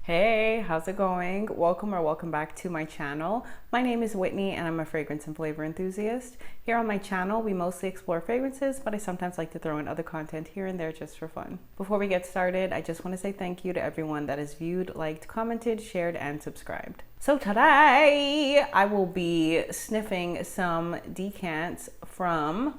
Hey, how's it going? Welcome back to my channel. My name is Whitney and I'm a fragrance and flavor enthusiast. Here on my channel, we mostly explore fragrances, but I sometimes like to throw in other content here and there just for fun. Before we get started, I just want to say thank you to everyone that has viewed, liked, commented, shared, and subscribed. So today, I will be sniffing some decants from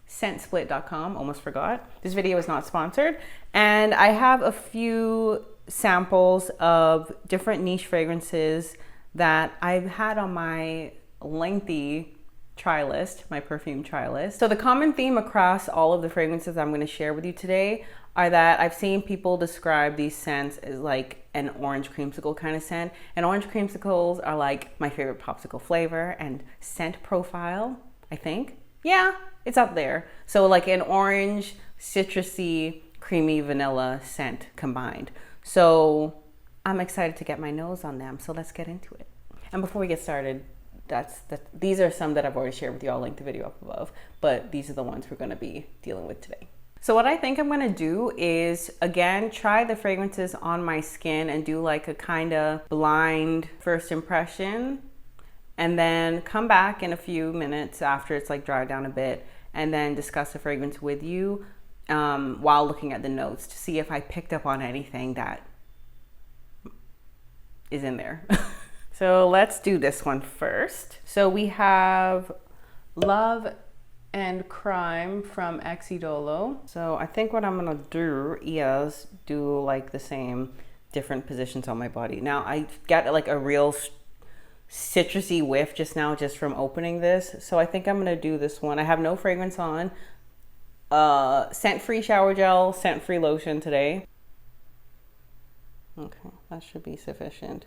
scentsplit.com. Almost forgot. This video is not sponsored. And I have a few samples of different niche fragrances that I've had on my lengthy try list, my perfume try list. So the common theme across all of the fragrances I'm going to share with you today are that I've seen people describe these scents as like an orange creamsicle kind of scent. And orange creamsicles are like my favorite popsicle flavor and scent profile, I think. Yeah, it's up there. So like an orange, citrusy, creamy vanilla scent combined. So I'm excited to get my nose on them. So let's get into it. And before we get started, these are some that I've already shared with you. I'll link the video up above, but these are the ones we're going to be dealing with today. So what I think I'm going to do is, again, try the fragrances on my skin and do like a kind of blind first impression, and then come back in a few minutes after it's like dried down a bit and then discuss the fragrance with you while looking at the notes to see if I picked up on anything that is in there. So let's do this one first. So we have Love and Crime from Idolo. So I think what I'm gonna do is do like the same different positions on my body. Now I get like a real citrusy whiff just now just from opening this. So I think I'm gonna do this one. I have no fragrance on. Scent-free shower gel, scent-free lotion today. Okay, that should be sufficient.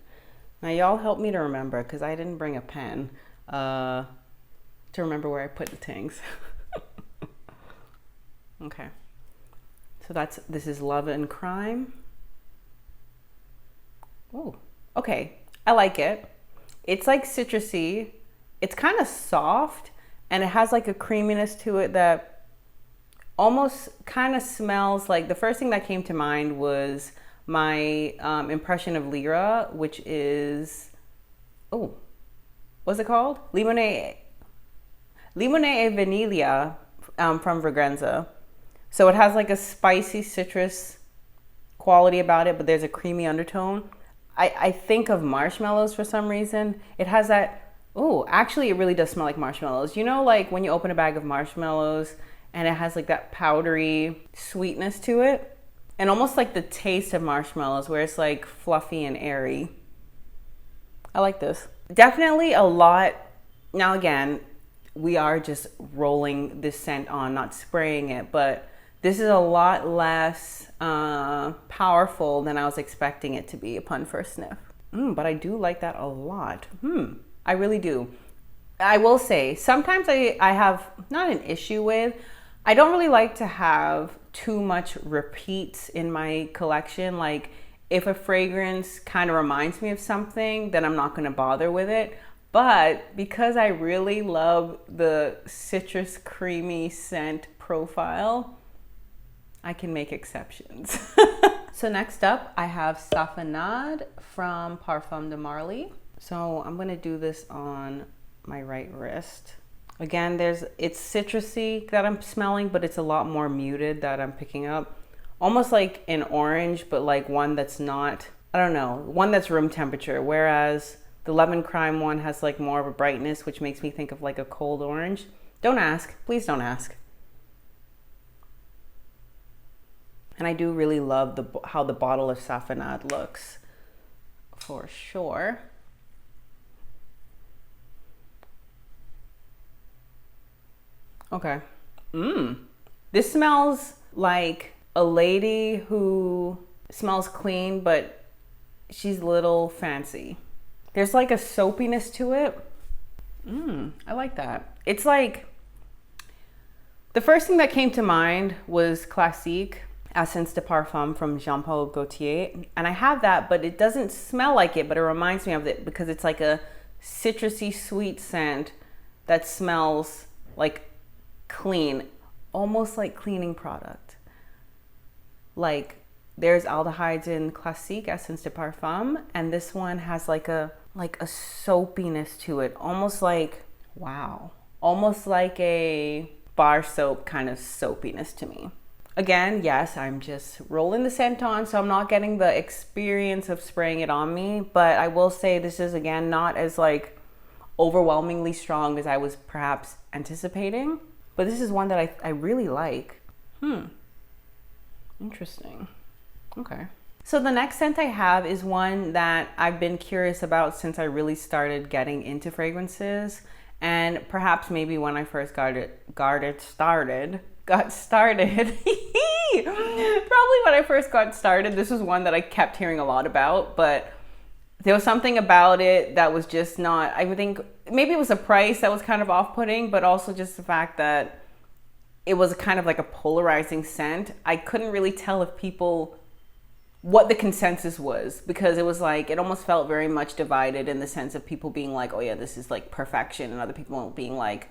Now y'all help me to remember because I didn't bring a pen to remember where I put the things. Okay, so this is Love and Crime. Oh, okay, I like it. It's like citrusy. It's kind of soft and it has like a creaminess to it that almost kind of smells like, the first thing that came to mind was my impression of Lira, which is, oh, what's it called? Limone e Vaniglia from Fragrenza. So it has like a spicy citrus quality about it, but there's a creamy undertone. I think of marshmallows for some reason. It has that, oh, actually it really does smell like marshmallows. You know, like when you open a bag of marshmallows and it has like that powdery sweetness to it, and almost like the taste of marshmallows where it's like fluffy and airy. I like this. Definitely a lot. Now again, we are just rolling this scent on, not spraying it, but this is a lot less powerful than I was expecting it to be upon first sniff. But I do like that a lot. I really do. I will say, sometimes I have not an issue with, I don't really like to have too much repeats in my collection. Like if a fragrance kind of reminds me of something, then I'm not going to bother with it. But because I really love the citrus creamy scent profile, I can make exceptions. So next up, I have Safanad from Parfum de Marly. So I'm gonna do this on my right wrist. Again, it's citrusy that I'm smelling, but it's a lot more muted that I'm picking up. Almost like an orange, but like one that's not, I don't know, one that's room temperature. Whereas the Love and Crime one has like more of a brightness, which makes me think of like a cold orange. Don't ask, please don't ask. And I do really love how the bottle of Safanad looks, for sure. Okay. This smells like a lady who smells clean, but she's a little fancy. There's like a soapiness to it. I like that. It's like, the first thing that came to mind was Classique Essence de Parfum from Jean-Paul Gaultier. And I have that, but it doesn't smell like it, but it reminds me of it because it's like a citrusy sweet scent that smells like clean, almost like cleaning product. Like There's aldehydes in Classique Essence de Parfum, and this one has like a soapiness to it, almost like, wow, almost like a bar soap kind of soapiness to me. Again, yes, I'm just rolling the scent on, so I'm not getting the experience of spraying it on me, but I will say this is, again, not as like overwhelmingly strong as I was perhaps anticipating, but this is one that I really like. Interesting. Okay. So the next scent I have is one that I've been curious about since I really started getting into fragrances, and perhaps maybe when I first got started. Probably when I first got started, this was one that I kept hearing a lot about, but there was something about it that was just not, I think maybe it was the price that was kind of off-putting, but also just the fact that it was kind of like a polarizing scent. I couldn't really tell if people, what the consensus was, because it was like, it almost felt very much divided in the sense of people being like, oh yeah, this is like perfection, and other people being like,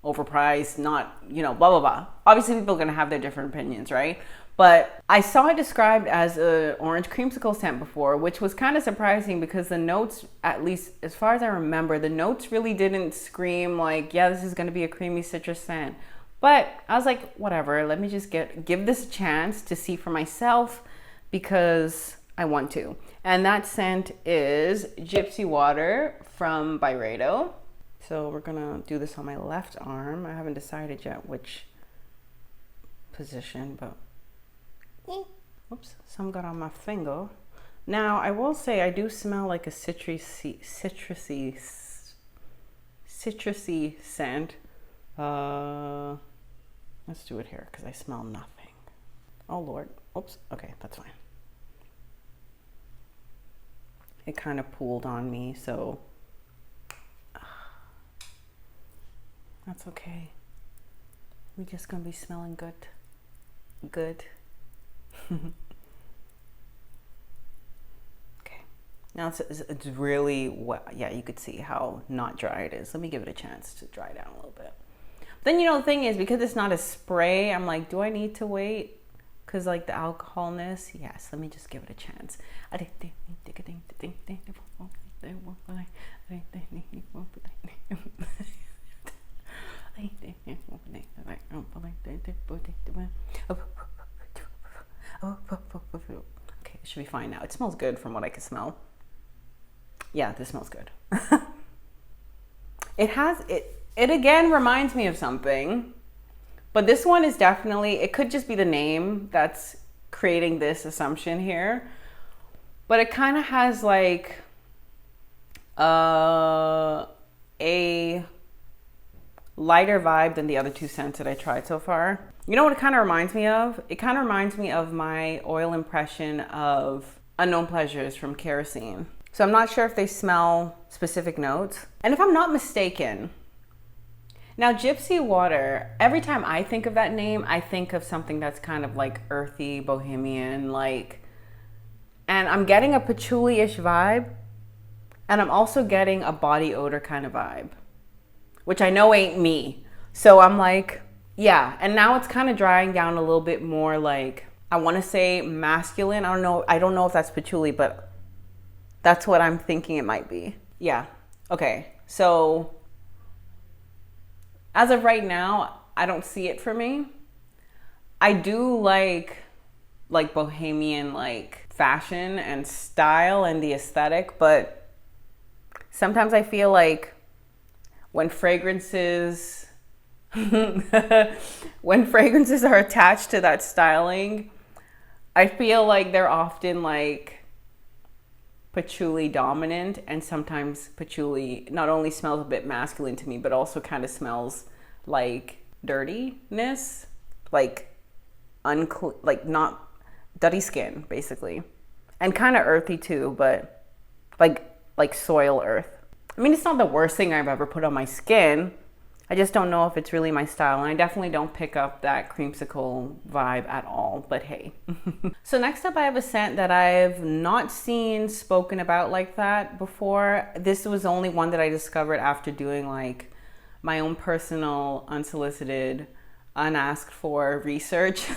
overpriced, not, you know, blah, blah, blah. Obviously people are gonna have their different opinions, right? But I saw it described as an orange creamsicle scent before, which was kind of surprising because the notes, at least as far as I remember, the notes really didn't scream like, yeah, this is gonna be a creamy citrus scent. But I was like, whatever, let me just give this a chance to see for myself because I want to. And that scent is Gypsy Water from Byredo. So we're gonna do this on my left arm. I haven't decided yet which position, but oops, some got on my finger. Now I will say I do smell like a citrusy scent. Let's do it here because I smell nothing. Oh Lord, oops, okay, that's fine. It kind of pooled on me, so that's okay. We're just gonna be smelling good. Good. Okay. Now it's really wet. Yeah, you could see how not dry it is. Let me give it a chance to dry down a little bit. Then, you know, the thing is, because it's not a spray, I'm like, do I need to wait? Because like the alcoholness, yes, let me just give it a chance. Okay, it should be fine now. It smells good from what I can smell. Yeah, this smells good. It again reminds me of something, but this one is definitely, it could just be the name that's creating this assumption here, but it kind of has like a lighter vibe than the other two scents that I tried so far. You know what it kind of reminds me of? It kind of reminds me of my oil impression of Unknown Pleasures from Kerosene. So I'm not sure if they smell specific notes. And if I'm not mistaken, now Gypsy Water, every time I think of that name, I think of something that's kind of like earthy, bohemian, like, and I'm getting a patchouli-ish vibe, and I'm also getting a body odor kind of vibe, which I know ain't me. So I'm like, yeah. And now it's kind of drying down a little bit more, like, I want to say masculine. I don't know if that's patchouli, but that's what I'm thinking it might be. Yeah. Okay. So as of right now, I don't see it for me. I do like bohemian, like fashion and style and the aesthetic, but sometimes I feel like when fragrances are attached to that styling, I feel like they're often like patchouli dominant, and sometimes patchouli not only smells a bit masculine to me, but also kind of smells like dirtiness, like like not dirty skin basically, and kind of earthy too, but like soil earth. I mean, it's not the worst thing I've ever put on my skin. I just don't know if it's really my style, and I definitely don't pick up that creamsicle vibe at all, but hey. So next up, I have a scent that I've not seen spoken about like that before. This was the only one that I discovered after doing like my own personal unsolicited unasked for research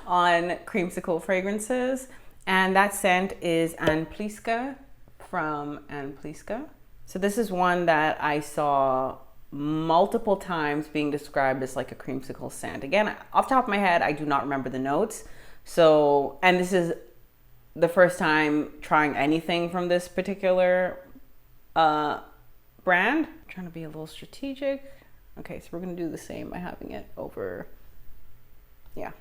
on creamsicle fragrances. And that scent is Pliska from Pliska. So this is one that I saw multiple times being described as like a creamsicle scent. Again, off the top of my head, I do not remember the notes. So, and this is the first time trying anything from this particular brand. I'm trying to be a little strategic. Okay, so we're gonna do the same by having it over, yeah.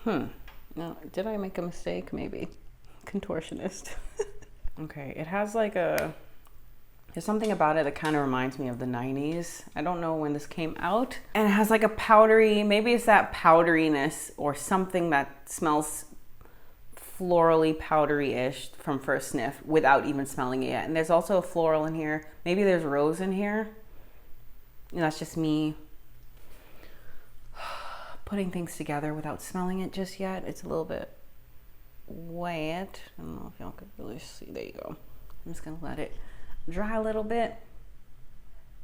No, did I make a mistake? Maybe. Contortionist. Okay, it has like there's something about it that kind of reminds me of the 90s. I don't know when this came out. And it has like a powdery, maybe it's that powderiness or something that smells florally powdery-ish from first sniff without even smelling it yet. And there's also a floral in here. Maybe there's rose in here. And that's just me putting things together without smelling it just yet. It's a little bit wet. I don't know if y'all could really see. There you go. I'm just gonna let it dry a little bit.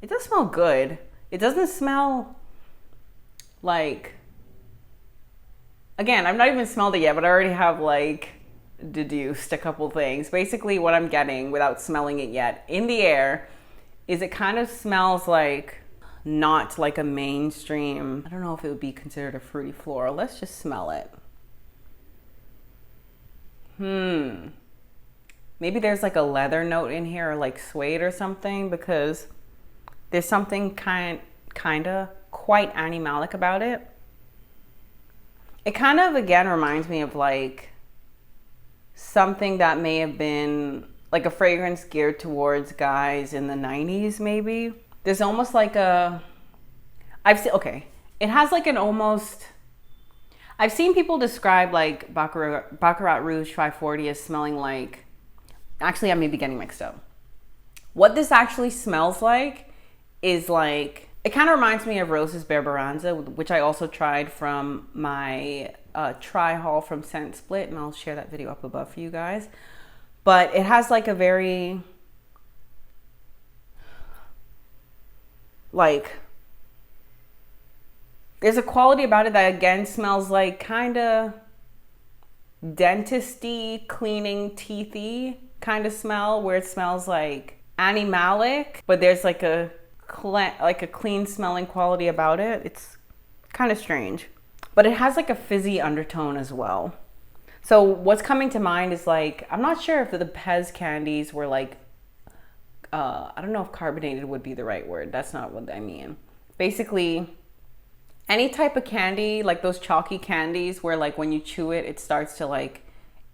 It does smell good. It doesn't smell like, again, I've not even smelled it yet, but I already have like deduced a couple things. Basically what I'm getting without smelling it yet in the air is it kind of smells like not like a mainstream, I don't know if it would be considered a fruity floral. Let's just smell it. Maybe there's like a leather note in here or like suede or something, because there's something kinda quite animalic about it. It kind of, again, reminds me of like something that may have been like a fragrance geared towards guys in the 90s, maybe. There's almost like a, it has like an almost, I've seen people describe like Baccarat Rouge 540 as smelling like, actually I may be getting mixed up. What this actually smells like is like, it kind of reminds me of Rose's Barbaranza, which I also tried from my try haul from Scent Split, and I'll share that video up above for you guys. But it has like a very, like, there's a quality about it that again smells like kind of dentisty, cleaning, teethy kind of smell, where it smells like animalic, but there's like a clean smelling quality about it. It's kind of strange, but it has like a fizzy undertone as well. So what's coming to mind is like, I'm not sure if the Pez candies were like, I don't know if carbonated would be the right word. That's not what I mean. Basically, any type of candy, like those chalky candies where like when you chew it, it starts to like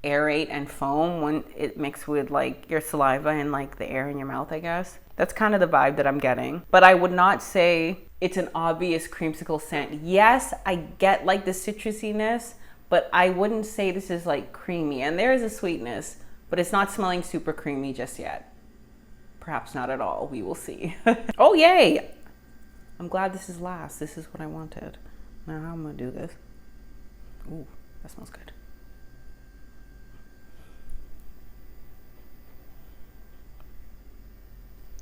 aerate and foam when it mixed with like your saliva and like the air in your mouth, I guess. That's kind of the vibe that I'm getting. But I would not say it's an obvious creamsicle scent. Yes, I get like the citrusiness, but I wouldn't say this is like creamy. And there is a sweetness, but it's not smelling super creamy just yet. Perhaps not at all. We will see. Oh, yay! I'm glad this is last. This is what I wanted. Now how am I gonna do this? Ooh, that smells good.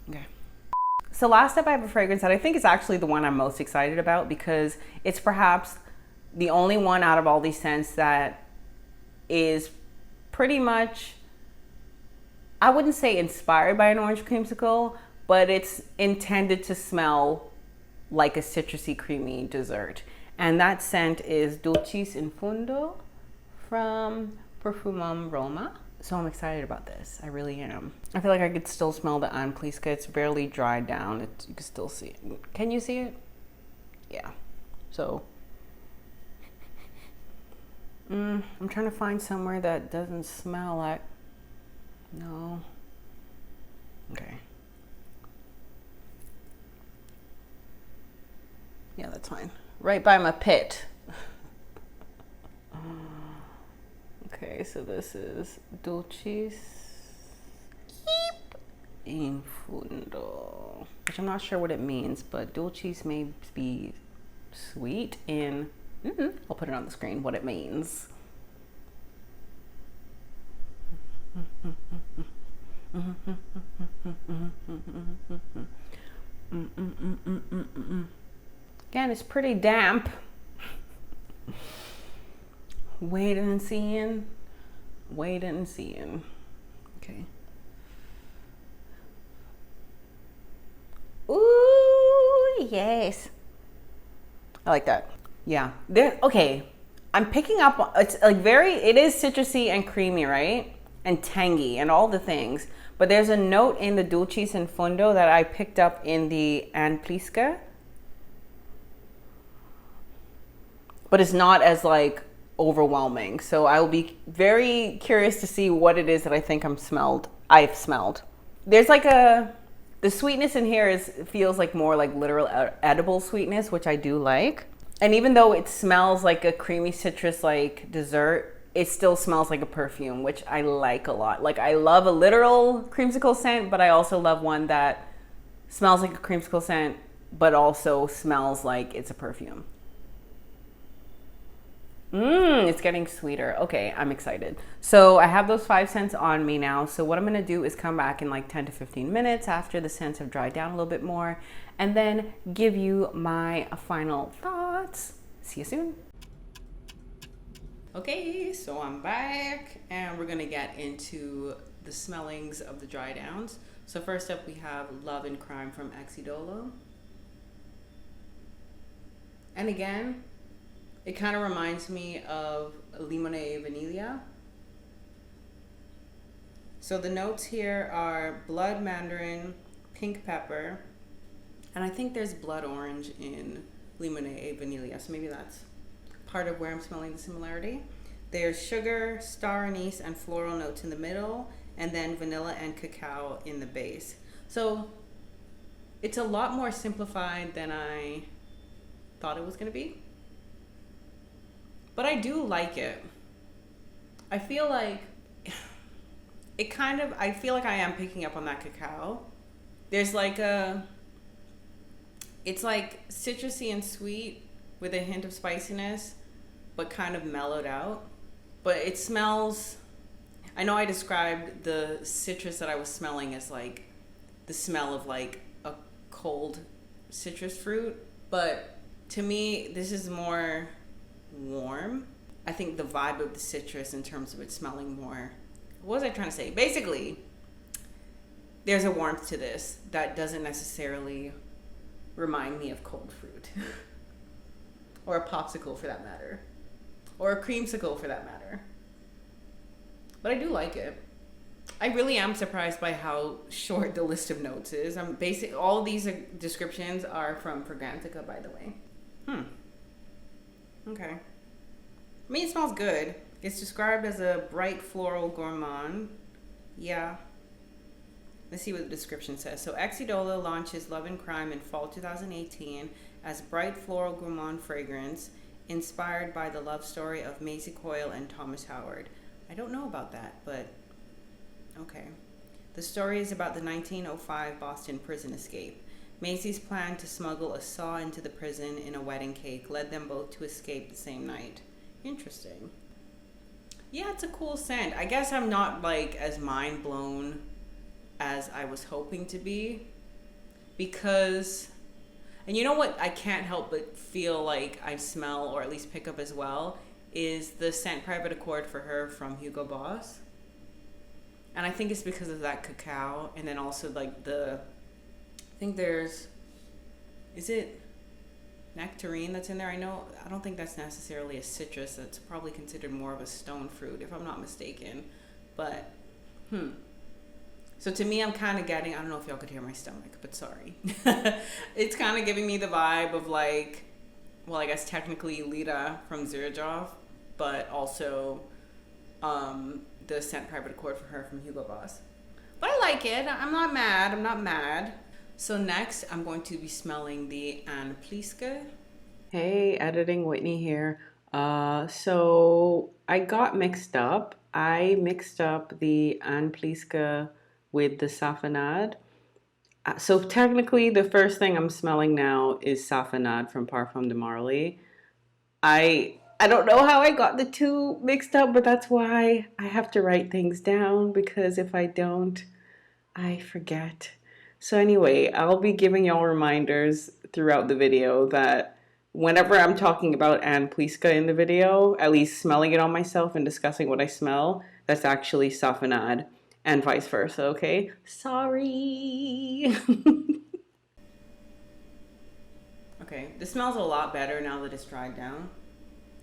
Okay. So last up, I have a fragrance that I think is actually the one I'm most excited about, because it's perhaps the only one out of all these scents that is pretty much, I wouldn't say inspired by an orange creamsicle, but it's intended to smell like a citrusy, creamy dessert. And that scent is Dulcis in Fundo from Profumum Roma. So I'm excited about this. I really am. I feel like I could still smell the Pliska. It's barely dried down. You can still see it. Can you see it? Yeah. So I'm trying to find somewhere that doesn't smell like, no. Okay. Yeah, that's fine. Right by my pit. Okay, so this is Dulcis in Fundo, which I'm not sure what it means, but Dulcis may be sweet in, I'll put it on the screen, what it means. Again, it's pretty damp. Waiting and seeing. Waiting and seeing. Okay. Ooh, yes. I like that. Yeah. Okay. I'm picking up, it's like it is citrusy and creamy, right? And tangy and all the things. But there's a note in the Dulcis and Fundo that I picked up in the Pliska. But it's not as like overwhelming. So I will be very curious to see what it is that I think I've smelled. There's like the sweetness in here feels like more like literal edible sweetness, which I do like. And even though it smells like a creamy citrus like dessert, it still smells like a perfume, which I like a lot. Like I love a literal creamsicle scent, but I also love one that smells like a creamsicle scent, but also smells like it's a perfume. It's getting sweeter. Okay, I'm excited. So I have those 5 scents on me now. So what I'm gonna do is come back in like 10 to 15 minutes after the scents have dried down a little bit more, and then give you my final thoughts. See you soon. Okay, so I'm back and we're gonna get into the smellings of the dry downs. So first up we have Love and Crime from Idolo. And again, it kind of reminds me of Limone Vaniglia. So the notes here are blood mandarin, pink pepper, and I think there's blood orange in Limone Vaniglia, so maybe that's part of where I'm smelling the similarity. There's sugar, star anise, and floral notes in the middle, and then vanilla and cacao in the base. So it's a lot more simplified than I thought it was gonna be. But I do like it. I feel like I feel like I am picking up on that cacao. There's like it's like citrusy and sweet with a hint of spiciness, but kind of mellowed out. But it smells, I know I described the citrus that I was smelling as like the smell of like a cold citrus fruit, but to me, this is more warm. I think the vibe of the citrus in terms of it smelling more, what was I trying to say? Basically, there's a warmth to this that doesn't necessarily remind me of cold fruit or a popsicle for that matter, or a creamsicle for that matter. But I do like it. I really am surprised by how short the list of notes is. All of these descriptions are from Fragrenza, by the way. Okay. I mean, it smells good. It's described as a bright floral gourmand. Yeah. Let's see what the description says. So, Idolo launches Love and Crime in fall 2018 as bright floral gourmand fragrance inspired by the love story of Maisie Coyle and Thomas Howard. I don't know about that, but okay. The story is about the 1905 Boston prison escape. Maisie's plan to smuggle a saw into the prison in a wedding cake led them both to escape the same night. Interesting. Yeah, it's a cool scent. I guess I'm not like as mind blown as I was hoping to be, because, and you know what I can't help but feel like I smell, or at least pick up as well, is the scent Private Accord for Her from Hugo Boss. And I think it's because of that cacao, and then also like I think is it nectarine that's in there? I don't think that's necessarily a citrus. That's probably considered more of a stone fruit, if I'm not mistaken. But, So to me, I'm kind of getting, I don't know if y'all could hear my stomach, but sorry. It's kind of giving me the vibe of like, well, I guess technically Lira from Xerjoff, but also the scent Private Accord for Her from Hugo Boss. But I like it. I'm not mad. So next, I'm going to be smelling the Pliska. Hey, editing Whitney here. So I got mixed up. I mixed up the Pliska with the Safanad. So technically, the first thing I'm smelling now is Safanad from Parfum de Marly. I don't know how I got the two mixed up, but that's why I have to write things down, because if I don't, I forget. So anyway, I'll be giving y'all reminders throughout the video that whenever I'm talking about and Pliska in the video, at least smelling it on myself and discussing what I smell, that's actually Safanad and vice versa, okay? Sorry. Okay, this smells a lot better now that it's dried down.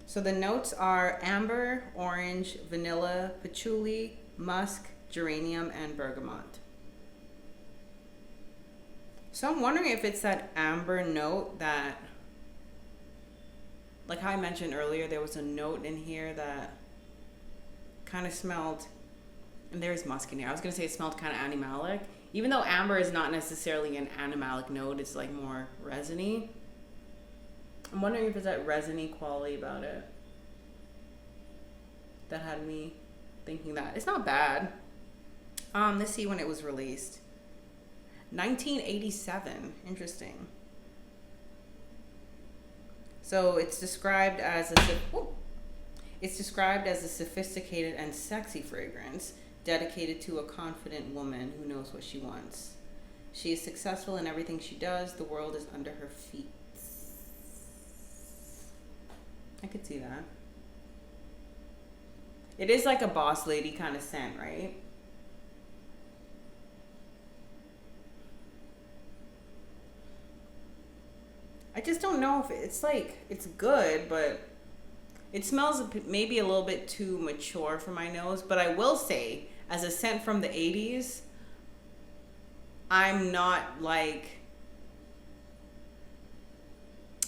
So the notes are amber, orange, vanilla, patchouli, musk, geranium, and bergamot. So I'm wondering if it's that amber note that, like how I mentioned earlier, there was a note in here that kind of smelled, and there's musk in here. I was going to say it smelled kind of animalic. Even though amber is not necessarily an animalic note, it's like more resiny. I'm wondering if it's that resiny quality about it that had me thinking that. It's not bad. Let's see when it was released. 1987. Interesting. So it's described as a sophisticated and sexy fragrance dedicated to a confident woman who knows what she wants. She is successful in everything she does. The world is under her feet. I could see that. It is like a boss lady kind of scent, right? I just don't know if it's like, it's good, but it smells maybe a little bit too mature for my nose. But I will say, as a scent from the 80s, I'm not like,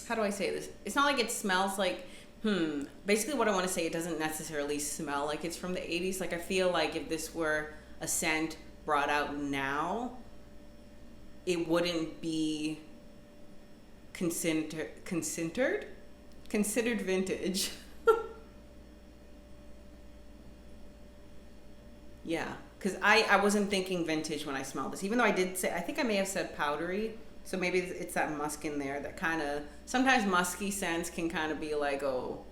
how do I say this? It's not like it smells like, basically what I want to say, it doesn't necessarily smell like it's from the 80s. Like I feel like if this were a scent brought out now, it wouldn't be considered vintage. Yeah, because I wasn't thinking vintage when I smelled this, even though I did say, I think I may have said powdery. So maybe it's that musk in there that kind of, sometimes musky scents can kind of be like, oh,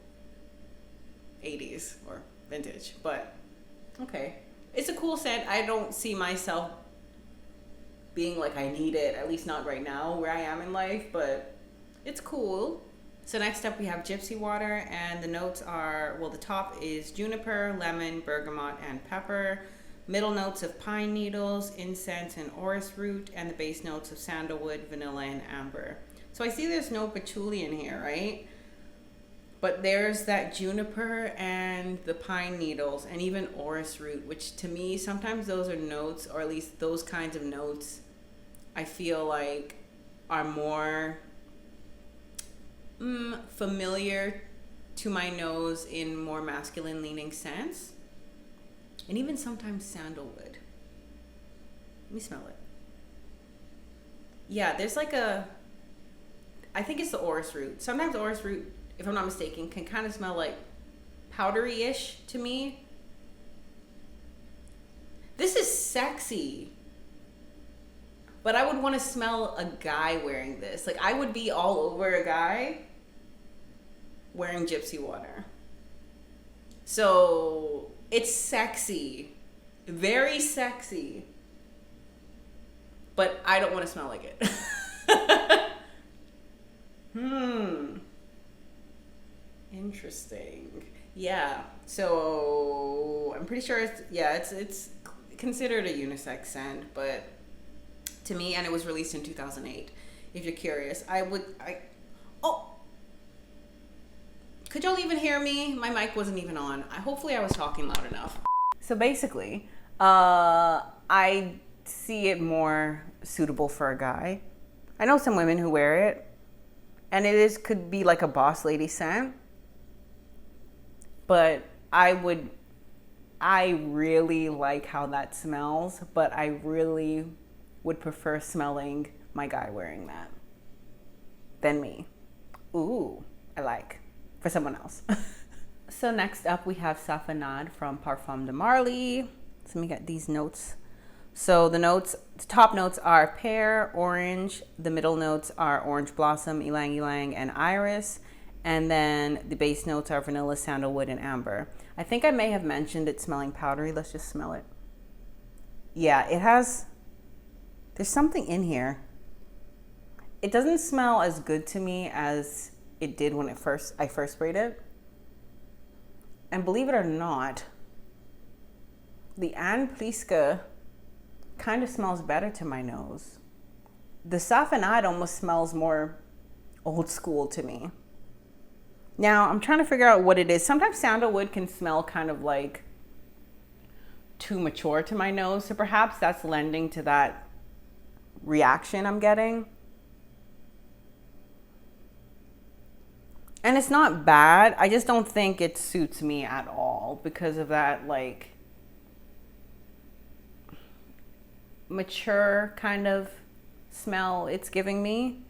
80s or vintage. But okay, it's a cool scent. I don't see myself being like I need it, at least not right now where I am in life, but it's cool. So next up we have Gypsy water, and the notes are, well, the top is juniper, lemon, bergamot, and pepper. Middle notes of pine needles, incense, and orris root, and the base notes of sandalwood, vanilla, and amber. So I see there's no patchouli in here, right? But there's that juniper and the pine needles and even orris root, which to me, sometimes those are notes, or at least those kinds of notes, I feel like are more familiar to my nose in more masculine leaning scents. And even sometimes sandalwood. Let me smell it. Yeah, there's like a, I think it's the orris root. Sometimes orris root, if I'm not mistaken, can kind of smell like powdery-ish to me. This is sexy. But I would want to smell a guy wearing this. Like I would be all over a guy wearing Gypsy water. So it's sexy, very sexy, but I don't want to smell like it. Interesting. Yeah. So I'm pretty sure it's considered a unisex scent, but to me, and it was released in 2008. If you're curious, could y'all even hear me? My mic wasn't even on. Hopefully I was talking loud enough. So basically, I see it more suitable for a guy. I know some women who wear it, and could be like a boss lady scent. But I really like how that smells, but I really would prefer smelling my guy wearing that than me. Ooh, I like. For someone else. So next up we have Safanad from Parfum de Marly. So let me get these notes. So the top notes are pear, orange. The middle notes are orange blossom, ylang ylang, and iris. And then the base notes are vanilla, sandalwood, and amber. I think I may have mentioned it smelling powdery. Let's just smell it. Yeah, it has There's something in here. It doesn't smell as good to me as it did when I first sprayed it. And believe it or not, the Pliska kind of smells better to my nose. The Safanad almost smells more old school to me. Now, I'm trying to figure out what it is. Sometimes sandalwood can smell kind of like too mature to my nose. So perhaps that's lending to that reaction I'm getting. And it's not bad. I just don't think it suits me at all because of that like mature kind of smell it's giving me.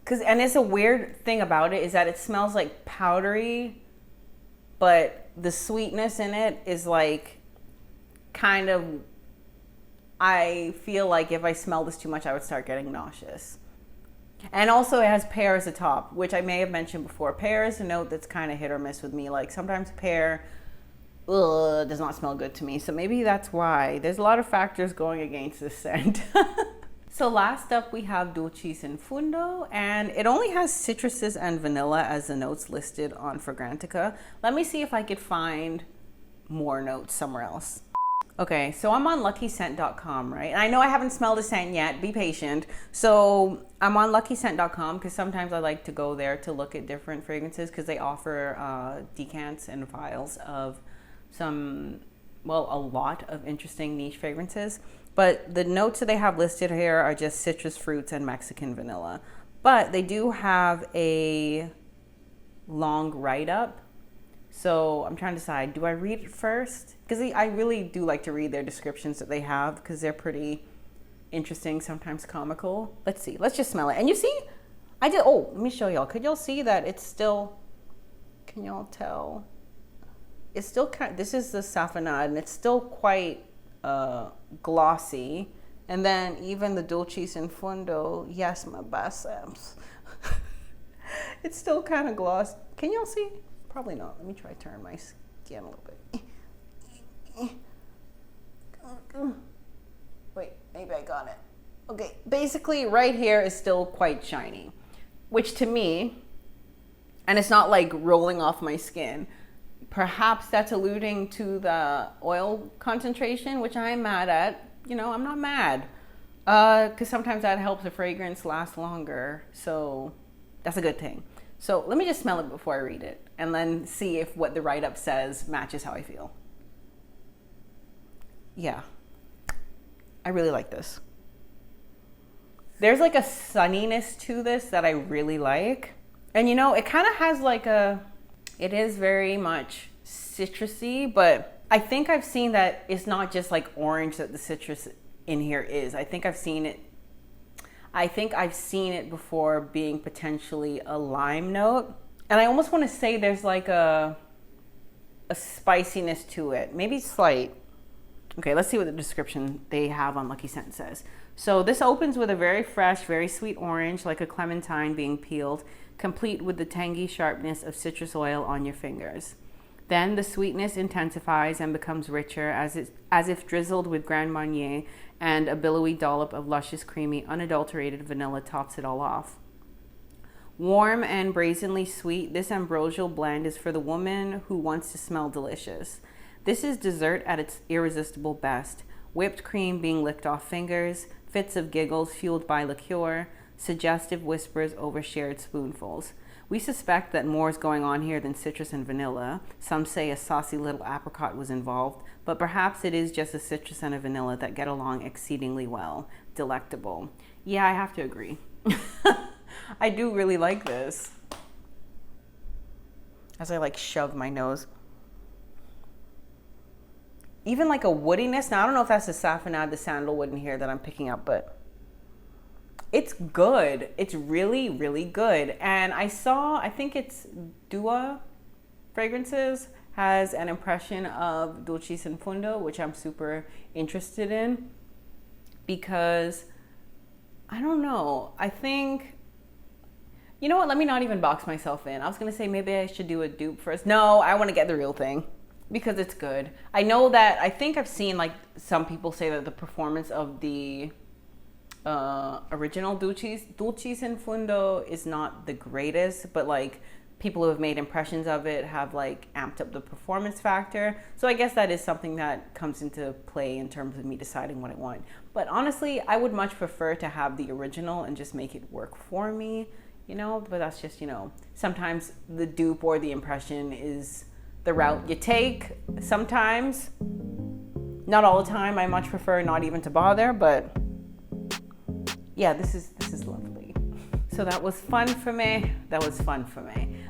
And it's a weird thing about it is that it smells like powdery, but the sweetness in it is like kind of, I feel like if I smell this too much, I would start getting nauseous. And also it has pear as a top, which I may have mentioned before. Pear is a note that's kind of hit or miss with me. Like sometimes pear does not smell good to me. So maybe that's why. There's a lot of factors going against this scent. So last up we have Dulcis and Fundo, and it only has citruses and vanilla as the notes listed on Fragrentica. Let me see if I could find more notes somewhere else. Okay, so I'm on luckyscent.com, right? And I know I haven't smelled a scent yet, be patient. So I'm on luckyscent.com because sometimes I like to go there to look at different fragrances because they offer decants and vials of some, well, a lot of interesting niche fragrances. But the notes that they have listed here are just citrus fruits and Mexican vanilla. But they do have a long write-up. So I'm trying to decide, do I read it first? Because I really do like to read their descriptions that they have because they're pretty interesting, sometimes comical. Let's see, let's just smell it. And you see, let me show y'all. Could y'all see that it's still, can y'all tell? It's still this is the Safanad and it's still quite glossy. And then even the Dulcis and Fundo, yes, my biceps. It's still kind of gloss. Can y'all see? Probably not. Let me try to turn my skin a little bit. Wait, maybe I got it. Okay, basically right here is still quite shiny, which to me, and it's not like rolling off my skin, perhaps that's alluding to the oil concentration, which I'm mad at. You know, I'm not mad because sometimes that helps a fragrance last longer. So that's a good thing. So let me just smell it before I read it and then see if what the write-up says matches how I feel. Yeah, I really like this. There's like a sunniness to this that I really like. And you know, it kind of has like it is very much citrusy, but I think I've seen that it's not just like orange that the citrus in here is. I think I've seen it before being potentially a lime note. And I almost want to say there's like a spiciness to it, maybe slight. Okay, let's see what the description they have on Lucky Scent says. So this opens with a very fresh, very sweet orange, like a clementine being peeled, complete with the tangy sharpness of citrus oil on your fingers. Then the sweetness intensifies and becomes richer as if drizzled with Grand Marnier, and a billowy dollop of luscious, creamy, unadulterated vanilla tops it all off. Warm and brazenly sweet, this ambrosial blend is for the woman who wants to smell delicious. This is dessert at its irresistible best. Whipped cream being licked off fingers, fits of giggles fueled by liqueur, suggestive whispers over shared spoonfuls. We suspect that more is going on here than citrus and vanilla. Some say a saucy little apricot was involved, but perhaps it is just a citrus and a vanilla that get along exceedingly well. Delectable. Yeah, I have to agree. I do really like this. As I like shove my nose. Even like a woodiness. Now I don't know if that's the Safanad, the sandalwood in here that I'm picking up, but it's good. It's really, really good. And I think it's Dua Fragrances has an impression of Dulcis and Fundo, which I'm super interested in because I don't know. I think, you know what? Let me not even box myself in. I was going to say maybe I should do a dupe first. No, I want to get the real thing. because it's good. I know that, I think I've seen like some people say that the performance of the original Dulcis and Fundo is not the greatest, but like people who have made impressions of it have like amped up the performance factor. So I guess that is something that comes into play in terms of me deciding what I want. But honestly, I would much prefer to have the original and just make it work for me, you know, but that's just, you know, sometimes the dupe or the impression is the route you take. Sometimes, not all the time, I much prefer not even to bother, but yeah, this is lovely. So that was fun for me.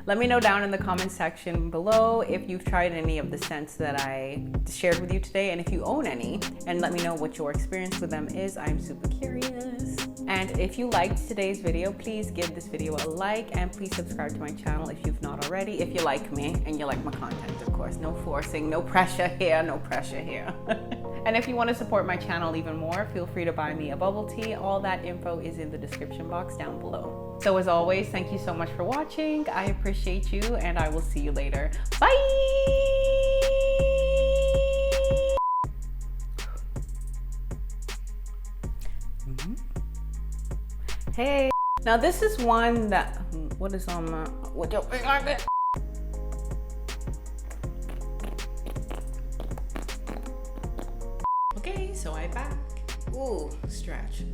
Let me know down in the comment section below if you've tried any of the scents that I shared with you today, and if you own any, and let me know what your experience with them is. I'm super curious. And if you liked today's video, please give this video a like, and please subscribe to my channel if you've not already, if you like me and you like my content, of course. No forcing, no pressure here, no pressure here. And if you want to support my channel even more, feel free to buy me a bubble tea. All that info is in the description box down below. So as always, thank you so much for watching. I appreciate you, and I will see you later. Bye! Hey, now this is one that, what is on my, what your big like it? Okay, so I back. Ooh, stretch.